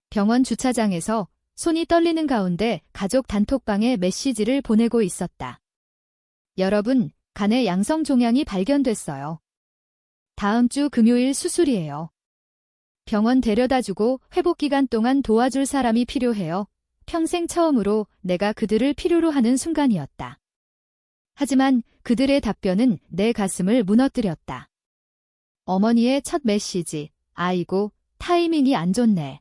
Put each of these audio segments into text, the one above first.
병원 주차장에서 손이 떨리는 가운데 가족 단톡방에 메시지를 보내고 있었다. 여러분, 간의 양성 종양이 발견됐어요. 다음 주 금요일 수술이에요. 병원 데려다주고 회복 기간 동안 도와줄 사람이 필요해요. 평생 처음으로 내가 그들을 필요로 하는 순간이었다. 하지만 그들의 답변은 내 가슴을 무너뜨렸다. 어머니의 첫 메시지, 아이고, 타이밍이 안 좋네.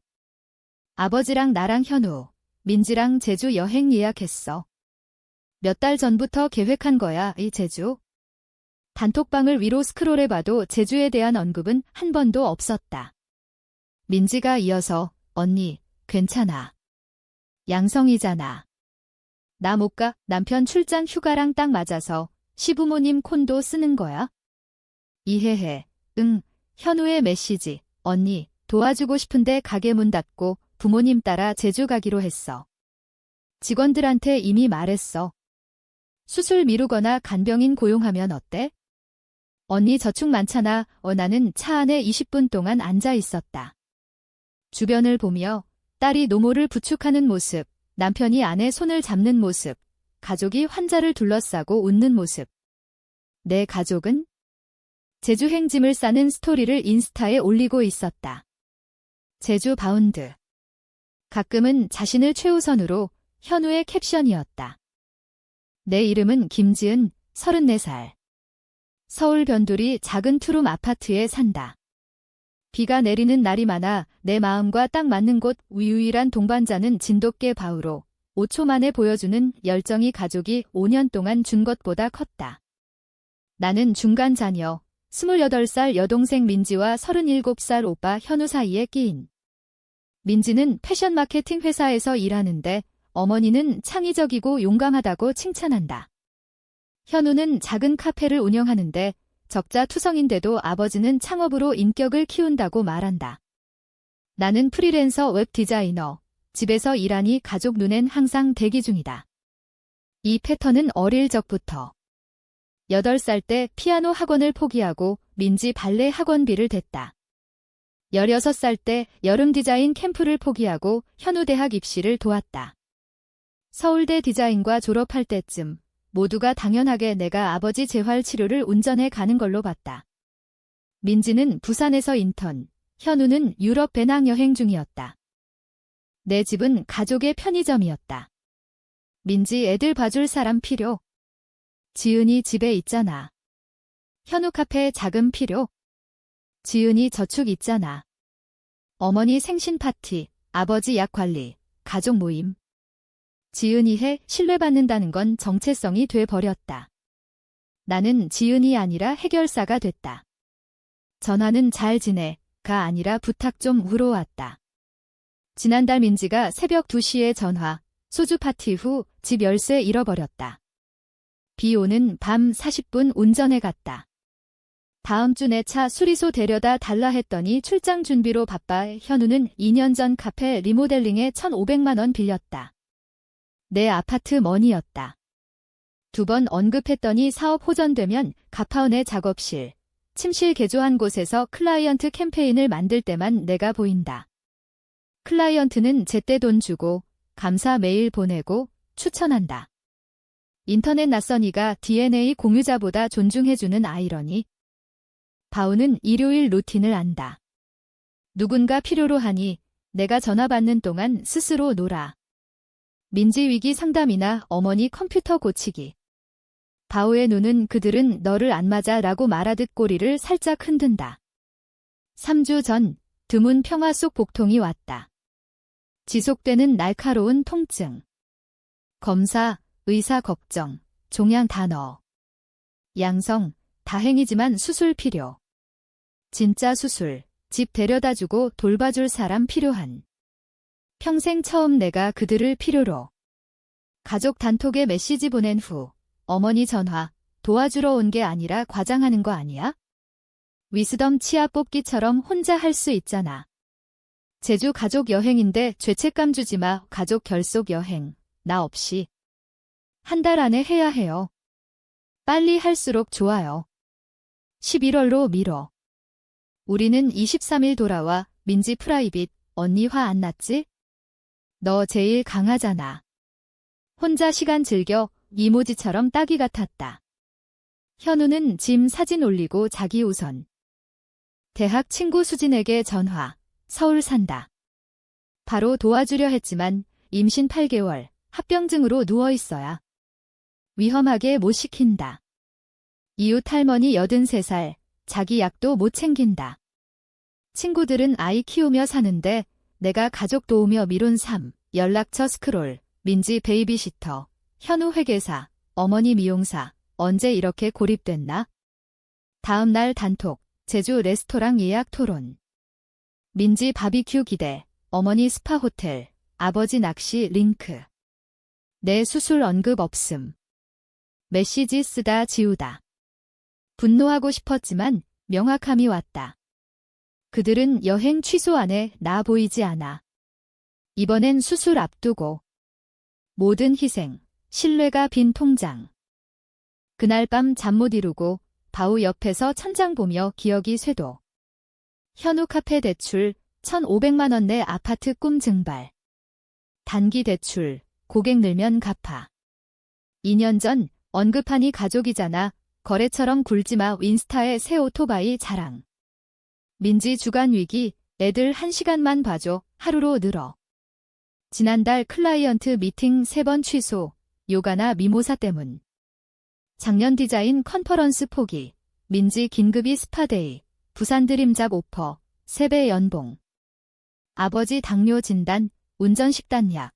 아버지랑 나랑 현우, 민지랑 제주 여행 예약했어. 몇 달 전부터 계획한 거야, 이 제주. 단톡방을 위로 스크롤해봐도 제주에 대한 언급은 한 번도 없었다. 민지가 이어서, 언니, 괜찮아. 양성이잖아. 나 못 가, 남편 출장 휴가랑 딱 맞아서 시부모님 콘도 쓰는 거야? 이해해. 응, 현우의 메시지, 언니, 도와주고 싶은데 가게 문 닫고 부모님 따라 제주 가기로 했어. 직원들한테 이미 말했어. 수술 미루거나 간병인 고용하면 어때? 언니 저축 많잖아. 나는 차 안에 20분 동안 앉아 있었다. 주변을 보며 딸이 노모를 부축하는 모습, 남편이 아내 손을 잡는 모습, 가족이 환자를 둘러싸고 웃는 모습. 내 가족은? 제주 행짐을 싸는 스토리를 인스타에 올리고 있었다. 제주 바운드. 가끔은 자신을 최우선으로 현우의 캡션이었다. 내 이름은 김지은, 34살. 서울 변두리 작은 투룸 아파트에 산다. 비가 내리는 날이 많아 내 마음과 딱 맞는 곳 유일한 동반자는 진돗개 바우로 5초 만에 보여주는 열정이 가족이 5년 동안 준 것보다 컸다. 나는 중간 자녀, 28살 여동생 민지와 37살 오빠 현우 사이에 끼인. 민지는 패션 마케팅 회사에서 일하는데 어머니는 창의적이고 용감하다고 칭찬한다. 현우는 작은 카페를 운영하는데 적자투성인데도 아버지는 창업으로 인격을 키운다고 말한다. 나는 프리랜서 웹 디자이너, 집에서 일하니 가족 눈엔 항상 대기 중이다. 이 패턴은 어릴 적부터. 8살 때 피아노 학원을 포기하고 민지 발레 학원비를 댔다. 16살 때 여름 디자인 캠프를 포기하고 현우 대학 입시를 도왔다. 서울대 디자인과 졸업할 때쯤 모두가 당연하게 내가 아버지 재활 치료를 운전해 가는 걸로 봤다. 민지는 부산에서 인턴, 현우는 유럽 배낭여행 중이었다. 내 집은 가족의 편의점이었다. 민지 애들 봐줄 사람 필요. 지은이 집에 있잖아. 현우 카페 자금 필요. 지은이 저축 있잖아. 어머니 생신 파티, 아버지 약 관리, 가족 모임. 지은이해 신뢰받는다는 건 정체성이 돼버렸다. 나는 지은이 아니라 해결사가 됐다. 전화는 잘 지내가 아니라 부탁 좀 물어왔다. 지난달 민지가 새벽 2시에 전화, 소주 파티 후 집 열쇠 잃어버렸다. 비 오는 밤 40분 운전해 갔다. 다음 주 내 차 수리소 데려다 달라 했더니 출장 준비로 바빠. 현우는 2년 전 카페 리모델링에 1,500만 원 빌렸다. 내 아파트 머니였다. 2번 언급했더니 사업 호전되면 갚아온 내 작업실, 침실 개조한 곳에서 클라이언트 캠페인을 만들 때만 내가 보인다. 클라이언트는 제때 돈 주고 감사 메일 보내고 추천한다. 인터넷 낯선이가 DNA 공유자보다 존중해주는 아이러니. 바우는 일요일 루틴을 안다. 누군가 필요로 하니 내가 전화 받는 동안 스스로 놀아. 민지 위기 상담이나 어머니 컴퓨터 고치기. 바우의 눈은 그들은 너를 안 맞아 라고 말하듯 꼬리를 살짝 흔든다. 3주 전 드문 평화 속 복통이 왔다. 지속되는 날카로운 통증. 검사, 의사 걱정, 종양 다 넣어. 양성, 다행이지만 수술 필요. 진짜 수술, 집 데려다주고 돌봐줄 사람 필요한. 평생 처음 내가 그들을 필요로. 가족 단톡에 메시지 보낸 후 어머니 전화, 도와주러 온 게 아니라 과장하는 거 아니야? 위스덤 치아 뽑기처럼 혼자 할 수 있잖아. 제주 가족 여행인데 죄책감 주지 마. 가족 결속 여행, 나 없이. 한 달 안에 해야 해요. 빨리 할수록 좋아요. 11월로 미뤄. 우리는 23일 돌아와 민지 프라이빗 언니 화 안 났지? 너 제일 강하잖아. 혼자 시간 즐겨 이모지처럼 따기 같았다. 현우는 짐 사진 올리고 자기 우선. 대학 친구 수진에게 전화. 서울 산다. 바로 도와주려 했지만 임신 8개월, 합병증으로 누워있어야. 위험하게 못 시킨다. 이웃 할머니 83살, 자기 약도 못 챙긴다. 친구들은 아이 키우며 사는데 내가 가족 도우며 미룬 삶, 연락처 스크롤, 민지 베이비시터, 현우 회계사, 어머니 미용사, 언제 이렇게 고립됐나? 다음 날 단톡, 제주 레스토랑 예약 토론. 민지 바비큐 기대, 어머니 스파 호텔, 아버지 낚시 링크. 내 수술 언급 없음. 메시지 쓰다 지우다. 분노하고 싶었지만 명확함이 왔다. 그들은 여행 취소 안에 나 보이지 않아. 이번엔 수술 앞두고. 모든 희생, 신뢰가 빈 통장. 그날 밤 잠 못 이루고 바우 옆에서 천장 보며 기억이 쇄도. 현우 카페 대출 1,500만 원 내 아파트 꿈 증발. 단기 대출, 고객 늘면 갚아. 2년 전 언급하니 가족이잖아. 거래처럼 굴지마 인스타에 새 오토바이 자랑. 민지 주간 위기, 애들 1시간만 봐줘, 하루로 늘어. 지난달 클라이언트 미팅 3번 취소, 요가나 미모사 때문. 작년 디자인 컨퍼런스 포기, 민지 긴급이 스파데이, 부산 드림잡 오퍼, 3배 연봉. 아버지 당뇨 진단, 운전 식단약.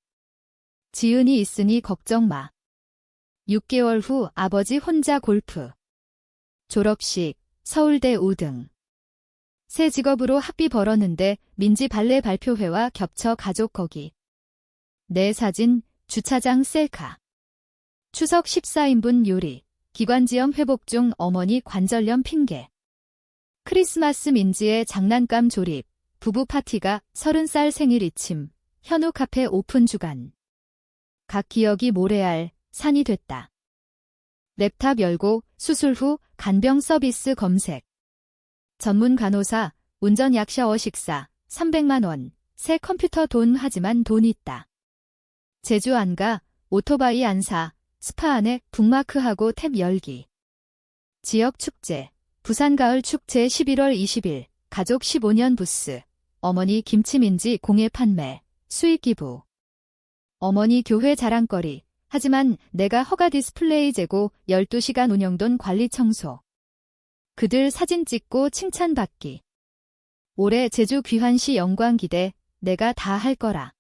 지은이 있으니 걱정 마. 6개월 후 아버지 혼자 골프. 졸업식, 서울대 우등. 새 직업으로 학비 벌었는데 민지 발레 발표회와 겹쳐 가족 거기. 내 사진, 주차장 셀카. 추석 14인분 요리, 기관지염 회복 중 어머니 관절염 핑계. 크리스마스 민지의 장난감 조립, 부부 파티가 30살 생일 이침, 현우 카페 오픈 주간. 각 기억이 모래알, 산이 됐다. 랩탑 열고 수술 후 간병 서비스 검색. 전문 간호사, 운전 약 샤워 식사, 300만 원, 새 컴퓨터 돈 하지만 돈 있다. 제주 안 가, 오토바이 안 사, 스파 안에 북마크하고 탭 열기. 지역 축제, 부산 가을 축제 11월 20일, 가족 15년 부스, 어머니 김치민지 공예 판매, 수익 기부. 어머니 교회 자랑거리, 하지만 내가 허가 디스플레이 재고 12시간 운영돈 관리 청소. 그들 사진 찍고 칭찬받기. 올해 제주 귀환시 영광 기대, 내가 다 할 거라.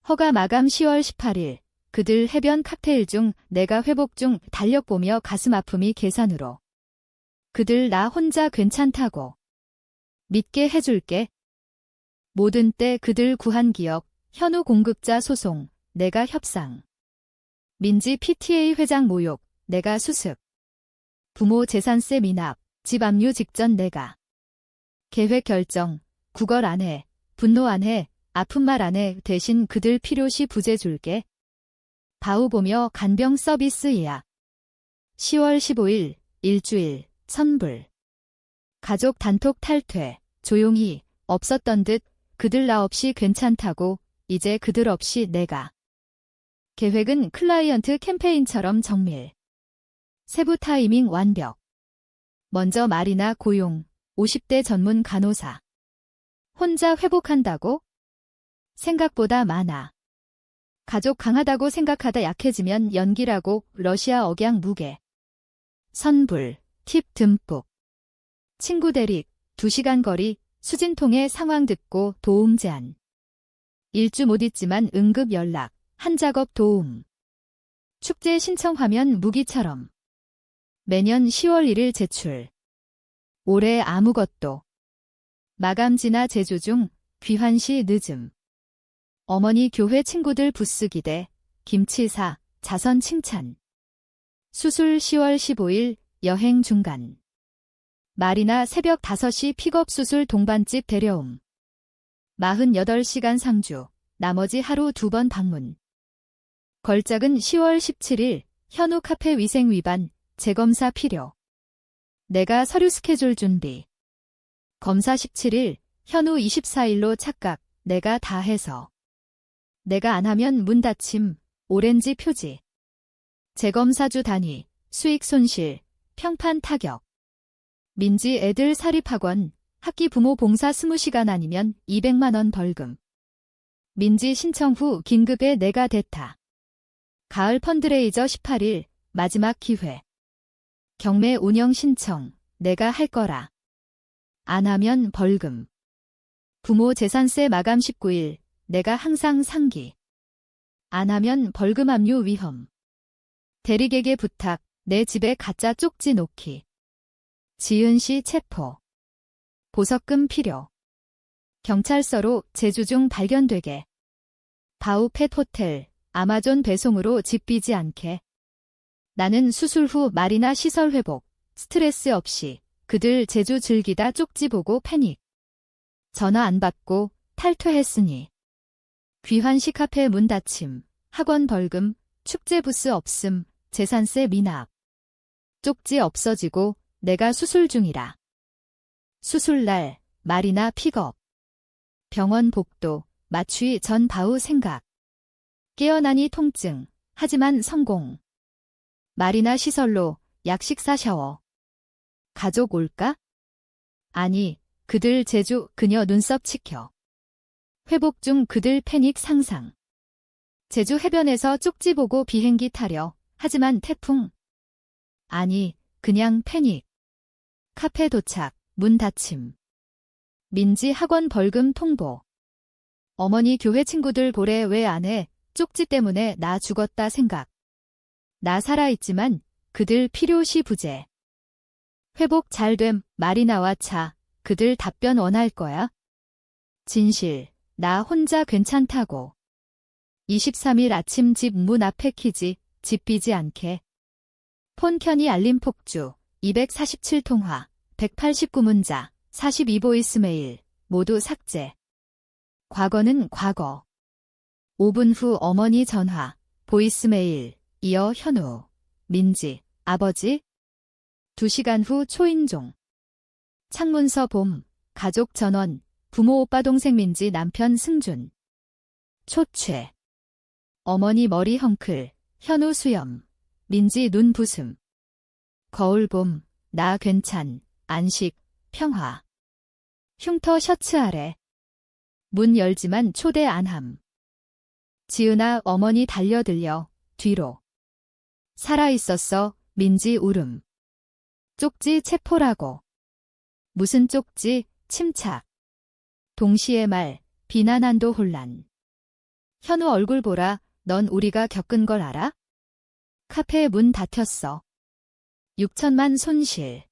허가 마감 10월 18일, 그들 해변 칵테일 중 내가 회복 중 달력 보며 가슴 아픔이 계산으로. 그들 나 혼자 괜찮다고. 믿게 해줄게. 모든 때 그들 구한 기억, 현우 공급자 소송, 내가 협상. 민지 PTA 회장 모욕, 내가 수습. 부모 재산세 미납, 집 압류 직전 내가. 계획 결정, 구걸 안 해, 분노 안 해, 아픈 말 안 해, 대신 그들 필요시 부재 줄게. 바우 보며 간병 서비스 예약. 10월 15일, 일주일, 선불. 가족 단톡 탈퇴, 조용히, 없었던 듯, 그들 나 없이 괜찮다고, 이제 그들 없이 내가. 계획은 클라이언트 캠페인처럼 정밀. 세부 타이밍 완벽. 먼저 말이나 고용, 50대 전문 간호사. 혼자 회복한다고? 생각보다 많아. 가족 강하다고 생각하다 약해지면 연기라고 러시아 억양 무게. 선불, 팁 듬뿍. 친구 대립, 2시간 거리, 수진통의 상황 듣고 도움 제안. 일주 못 있지만 응급 연락, 한 작업 도움. 축제 신청 화면 무기처럼. 매년 10월 1일 제출. 올해 아무것도. 마감 지나 제주 중 귀환시 늦음. 어머니 교회 친구들 부스 기대, 김치사, 자선 칭찬. 수술 10월 15일, 여행 중간. 말이나 새벽 5시 픽업 수술 동반집 데려옴. 48시간 상주, 나머지 하루 2번 방문. 걸작은 10월 17일, 현우 카페 위생 위반, 재검사 필요. 내가 서류 스케줄 준비. 검사 17일, 현우 24일로 착각, 내가 다 해서. 내가 안 하면 문 닫힘, 오렌지 표지. 재검사주 단위, 수익 손실, 평판 타격. 민지 애들 사립학원, 학기 부모 봉사 20시간 아니면 200만 원 벌금. 민지 신청 후 긴급에 내가 대타. 가을 펀드레이저 18일, 마지막 기회. 경매 운영 신청, 내가 할 거라. 안 하면 벌금. 부모 재산세 마감 19일, 내가 항상 상기. 안 하면 벌금 압류 위험. 대리객의 부탁, 내 집에 가짜 쪽지 놓기. 지은씨 체포. 보석금 필요. 경찰서로 제주 중 발견되게. 바우펫 호텔, 아마존 배송으로 집 비지 않게. 나는 수술 후 말이나 시설 회복, 스트레스 없이 그들 제주 즐기다 쪽지 보고 패닉. 전화 안 받고 탈퇴했으니. 귀환시 카페 문 닫힘, 학원 벌금, 축제 부스 없음, 재산세 미납. 쪽지 없어지고 내가 수술 중이라. 수술날, 말이나 픽업. 병원 복도, 마취 전 바우 생각. 깨어나니 통증, 하지만 성공. 말이나 시설로, 약식사 샤워. 가족 올까? 아니, 그들 제주 그녀 눈썹 치켜. 회복 중 그들 패닉 상상. 제주 해변에서 쪽지 보고 비행기 타려. 하지만 태풍. 아니, 그냥 패닉. 카페 도착, 문 닫힘. 민지 학원 벌금 통보. 어머니 교회 친구들 보래 왜 안 해? 쪽지 때문에 나 죽었다 생각. 나 살아있지만 그들 필요시 부재. 회복 잘됨, 말이 나와 차. 그들 답변 원할 거야? 진실, 나 혼자 괜찮다고. 23일 아침 집 문 앞 패키지, 집 비지 않게. 폰 켜니 알림 폭주, 247통화, 189문자, 42보이스 메일, 모두 삭제. 과거는 과거. 5분 후 어머니 전화, 보이스 메일, 이어 현우, 민지, 아버지. 2시간 후 초인종. 창문서 봄, 가족 전원, 부모 오빠 동생 민지 남편 승준. 초췌. 어머니 머리 헝클, 현우 수염, 민지 눈 부슴. 거울 봄, 나 괜찮, 안식, 평화. 흉터 셔츠 아래. 문 열지만 초대 안함. 지은아 어머니 달려들려, 뒤로. 살아있었어, 민지 울음. 쪽지 체포라고. 무슨 쪽지, 침착. 동시에 말, 비난한도 혼란. 현우 얼굴 보라, 넌 우리가 겪은 걸 알아? 카페 문 닫혔어. 6천만 손실.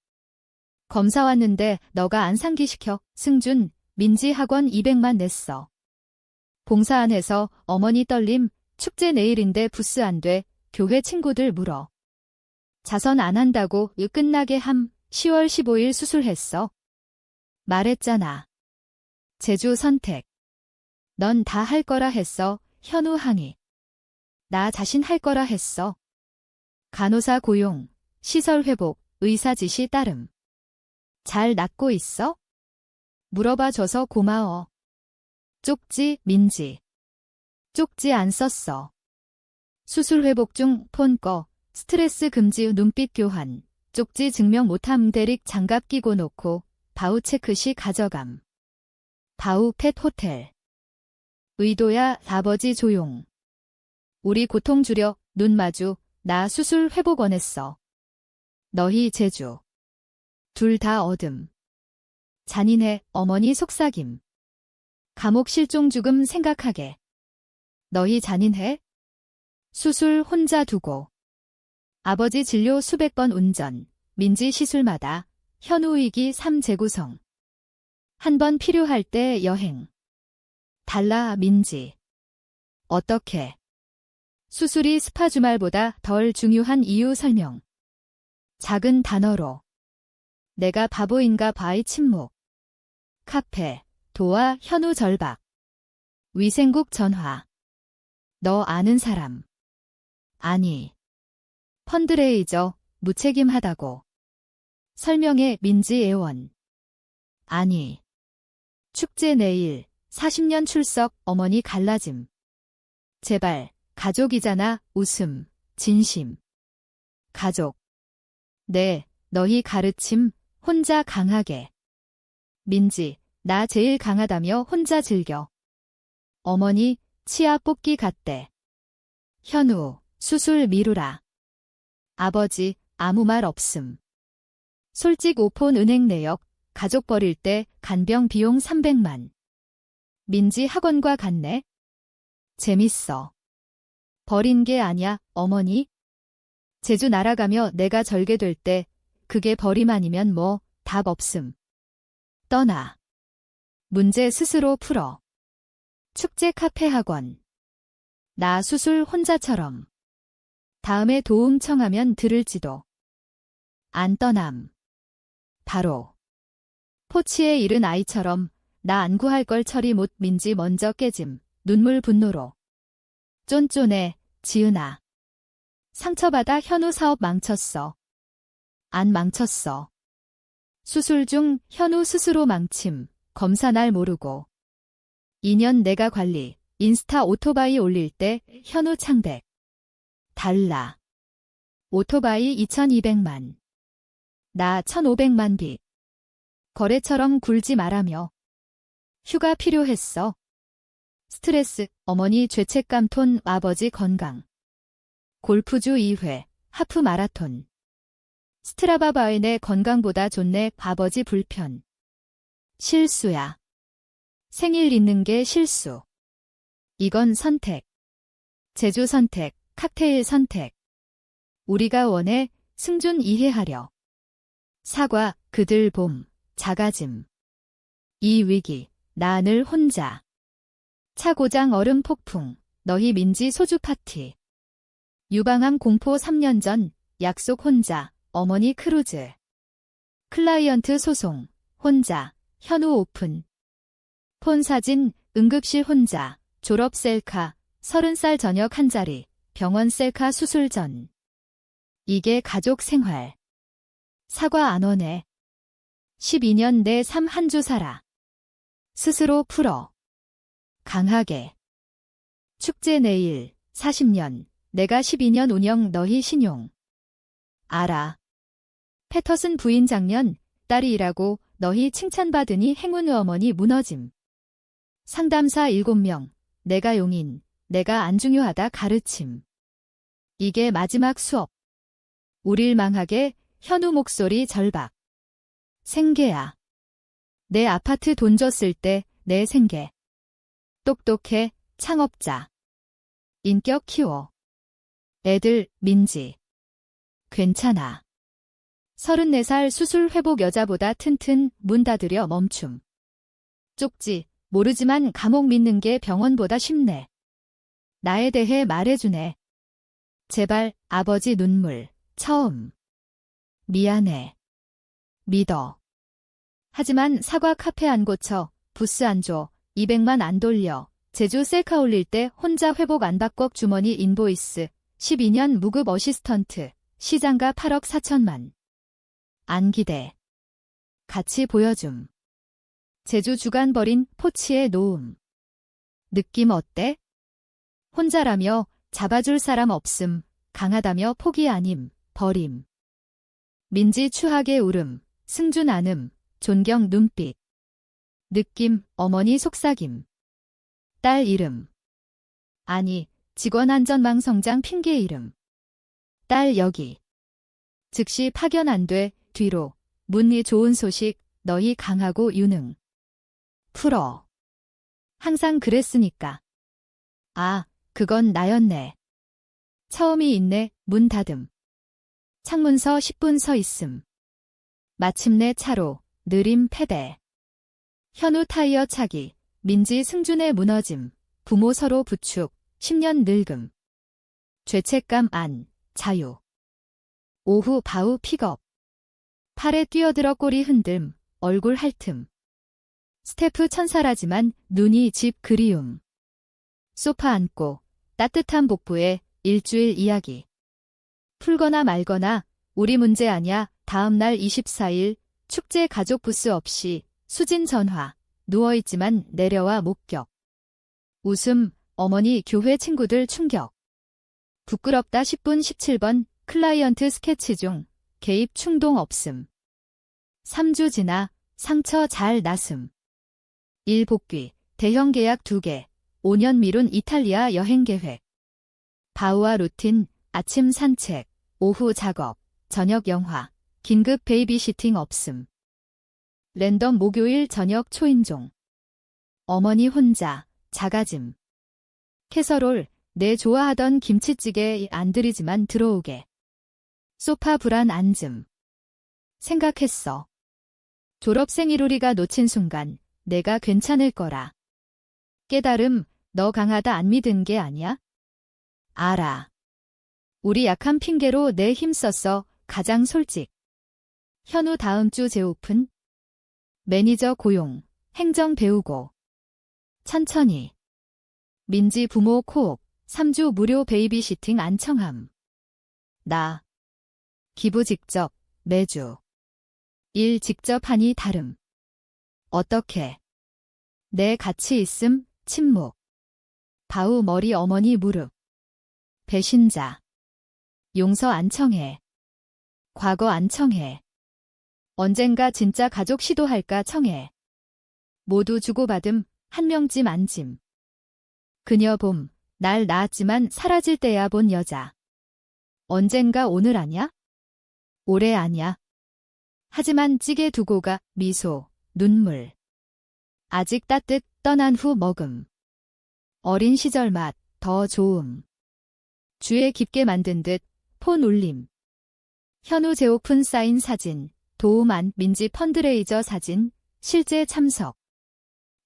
검사 왔는데 너가 안 상기시켜. 승준, 민지 학원 200만 냈어. 봉사 안 해서 어머니 떨림, 축제 내일인데 부스 안 돼. 교회 친구들 물어. 자선 안 한다고 끝나게 함. 10월 15일 수술했어. 말했잖아. 제주 선택. 넌 다 할 거라 했어. 현우 항의. 나 자신 할 거라 했어. 간호사 고용, 시설 회복, 의사 지시 따름. 잘 낫고 있어? 물어봐줘서 고마워. 쪽지, 민지. 쪽지 안 썼어. 수술 회복 중 폰 꺼, 스트레스 금지 눈빛 교환, 쪽지 증명 못함 대릭 장갑 끼고 놓고, 바우 체크시 가져감. 바우 펫 호텔. 의도야 아버지 조용. 우리 고통 줄여, 눈 마주, 나 수술 회복 원했어. 너희 제주. 둘 다 어둠. 잔인해, 어머니 속삭임. 감옥 실종 죽음 생각하게. 너희 잔인해? 수술 혼자 두고. 아버지 진료 수백 번 운전, 민지 시술마다, 현우 위기 3재구성. 한 번 필요할 때 여행. 달라 민지. 어떻게? 수술이 스파 주말보다 덜 중요한 이유 설명. 작은 단어로. 내가 바보인가 봐의 침묵. 카페, 도와 현우 절박. 위생국 전화. 너 아는 사람. 아니. 펀드레이저, 무책임하다고. 설명해 민지 애원. 아니. 축제 내일, 40년 출석, 어머니 갈라짐. 제발, 가족이잖아, 웃음, 진심. 가족. 네, 너희 가르침, 혼자 강하게. 민지, 나 제일 강하다며 혼자 즐겨. 어머니, 치아 뽑기 갔대. 현우, 수술 미루라. 아버지, 아무 말 없음. 솔직 오폰 은행 내역, 가족 버릴 때 간병 비용 300만. 민지 학원과 갔네? 재밌어. 버린 게 아냐, 어머니? 제주 날아가며 내가 절개될 때 그게 버림 아니면 뭐 답 없음. 떠나. 문제 스스로 풀어. 축제 카페 학원. 나 수술 혼자처럼. 다음에 도움 청하면 들을지도. 안 떠남. 바로. 포치에 이른 아이처럼 나 안 구할 걸 처리 못 민지 먼저 깨짐. 눈물 분노로. 쫀쫀해, 지은아. 상처받아 현우 사업 망쳤어. 안 망쳤어. 수술 중 현우 스스로 망침. 검사 날 모르고. 2년 내가 관리. 인스타 오토바이 올릴 때 현우 창백. 달라. 오토바이 2200만. 나 1500만 빚. 거래처럼 굴지 말라며. 휴가 필요했어. 스트레스, 어머니 죄책감 톤, 아버지 건강. 골프주 2회, 하프 마라톤. 스트라바 바인의 건강보다 좋네, 아버지 불편. 실수야. 생일 있는 게 실수. 이건 선택. 제주 선택, 칵테일 선택. 우리가 원해, 승준 이해하려. 사과, 그들 봄, 작아짐. 이 위기, 나 늘 혼자. 차 고장 얼음 폭풍, 너희 민지 소주 파티. 유방암 공포 3년 전, 약속 혼자, 어머니 크루즈. 클라이언트 소송, 혼자, 현우 오픈. 폰 사진, 응급실 혼자, 졸업 셀카, 30살 저녁 한 자리, 병원 셀카 수술 전. 이게 가족 생활. 사과 안 오네. 12년 내 삶 한 주 살아. 스스로 풀어. 강하게. 축제 내일, 40년, 내가 12년 운영 너희 신용. 알아. 패터슨 부인 작년, 딸이 일하고 너희 칭찬받으니 행운 어머니 무너짐. 상담사 7명, 내가 용인, 내가 안 중요하다 가르침. 이게 마지막 수업. 우릴 망하게, 현우 목소리 절박. 생계야. 내 아파트 돈 줬을 때 내 생계. 똑똑해, 창업자. 인격 키워. 애들, 민지. 괜찮아. 34살 수술 회복 여자보다 튼튼, 문 닫으려 멈춤. 쪽지, 모르지만 감옥 믿는 게 병원보다 쉽네. 나에 대해 말해주네. 제발, 아버지 눈물, 처음. 미안해. 믿어. 하지만 사과 카페 안 고쳐, 부스 안 줘, 200만 안 돌려, 제주 셀카 올릴 때 혼자 회복 안 바꿔 주머니 인보이스, 12년 무급 어시스턴트, 시장가 8억 4천만. 안 기대. 같이 보여줌. 제주 주간 버린 포치의 노음. 느낌 어때? 혼자라며 잡아줄 사람 없음, 강하다며 포기 아님, 버림. 민지 추하게 울음, 승준 안음, 존경 눈빛. 느낌, 어머니 속삭임. 딸 이름. 아니, 직원 안전망 성장 핑계 이름. 딸 여기. 즉시 파견 안 돼, 뒤로. 문리 좋은 소식, 너희 강하고 유능. 풀어. 항상 그랬으니까. 아, 그건 나였네. 처음이 있네, 문 닫음. 창문서 10분 서 있음. 마침내 차로, 느림 패배. 현우 타이어 차기, 민지 승준의 무너짐, 부모 서로 부축, 10년 늙음. 죄책감 안, 자유. 오후 바우 픽업. 팔에 뛰어들어 꼬리 흔듦, 얼굴 핥음. 스태프 천사라지만 눈이 집 그리움. 소파 앉고 따뜻한 복부에 일주일 이야기. 풀거나 말거나 우리 문제 아냐. 다음 날 24일 축제 가족 부스 없이 수진 전화. 누워있지만 내려와 목격. 웃음, 어머니 교회 친구들 충격. 부끄럽다 10분 17번 클라이언트 스케치 중 개입 충동 없음. 3주 지나 상처 잘 났음. 1 복귀, 대형 계약 2개, 5년 미룬 이탈리아 여행 계획. 바우와 루틴, 아침 산책, 오후 작업, 저녁 영화, 긴급 베이비시팅 없음. 랜덤 목요일 저녁 초인종. 어머니 혼자, 자가짐. 캐서롤, 내 좋아하던 김치찌개 안 들이지만 들어오게. 소파 불안 앉음. 생각했어. 졸업생 1우리가 놓친 순간 내가 괜찮을 거라. 깨달음, 너 강하다 안 믿은 게 아니야? 알아. 우리 약한 핑계로 내 힘썼어. 가장 솔직. 현우 다음 주 재오픈. 매니저 고용, 행정 배우고. 천천히. 민지 부모 코업, 3주 무료 베이비시팅 안청함. 나. 기부 직접, 매주. 일 직접 하니 다름. 어떻게? 내 같이 있음, 침묵. 바우 머리 어머니 무릎. 배신자. 용서 안 청해. 과거 안 청해. 언젠가 진짜 가족 시도할까 청해. 모두 주고받음, 한 명쯤 안짐. 그녀 봄, 날 낳았지만 사라질 때야 본 여자. 언젠가 오늘 아냐? 올해 아냐? 하지만 찌개 두고 가, 미소, 눈물. 아직 따뜻 떠난 후 먹음. 어린 시절 맛, 더 좋음. 주에 깊게 만든 듯, 폰 울림. 현우 재오픈 사인 사진, 도움 안 민지 펀드레이저 사진, 실제 참석.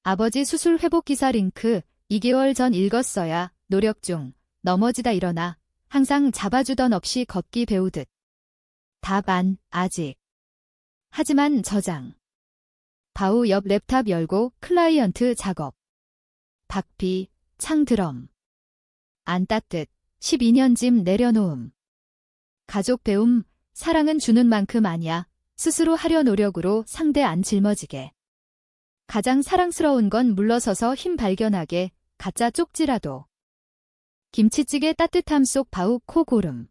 아버지 수술 회복 기사 링크, 2개월 전 읽었어야, 노력 중, 넘어지다 일어나, 항상 잡아주던 없이 걷기 배우듯. 답 안, 아직. 하지만 저장. 바우 옆 랩탑 열고 클라이언트 작업. 박비, 창 드럼. 안 따뜻, 12년 짐 내려놓음. 가족 배움, 사랑은 주는 만큼 아냐, 스스로 하려 노력으로 상대 안 짊어지게. 가장 사랑스러운 건 물러서서 힘 발견하게, 가짜 쪽지라도. 김치찌개 따뜻함 속 바우 코 고름.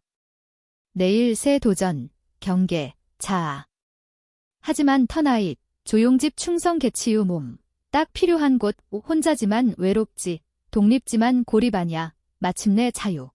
내일 새 도전, 경계, 자아. 하지만 터나잇, 조용집 충성 개치유 몸. 딱 필요한 곳, 혼자지만 외롭지, 독립지만 고립 아냐, 마침내 자유.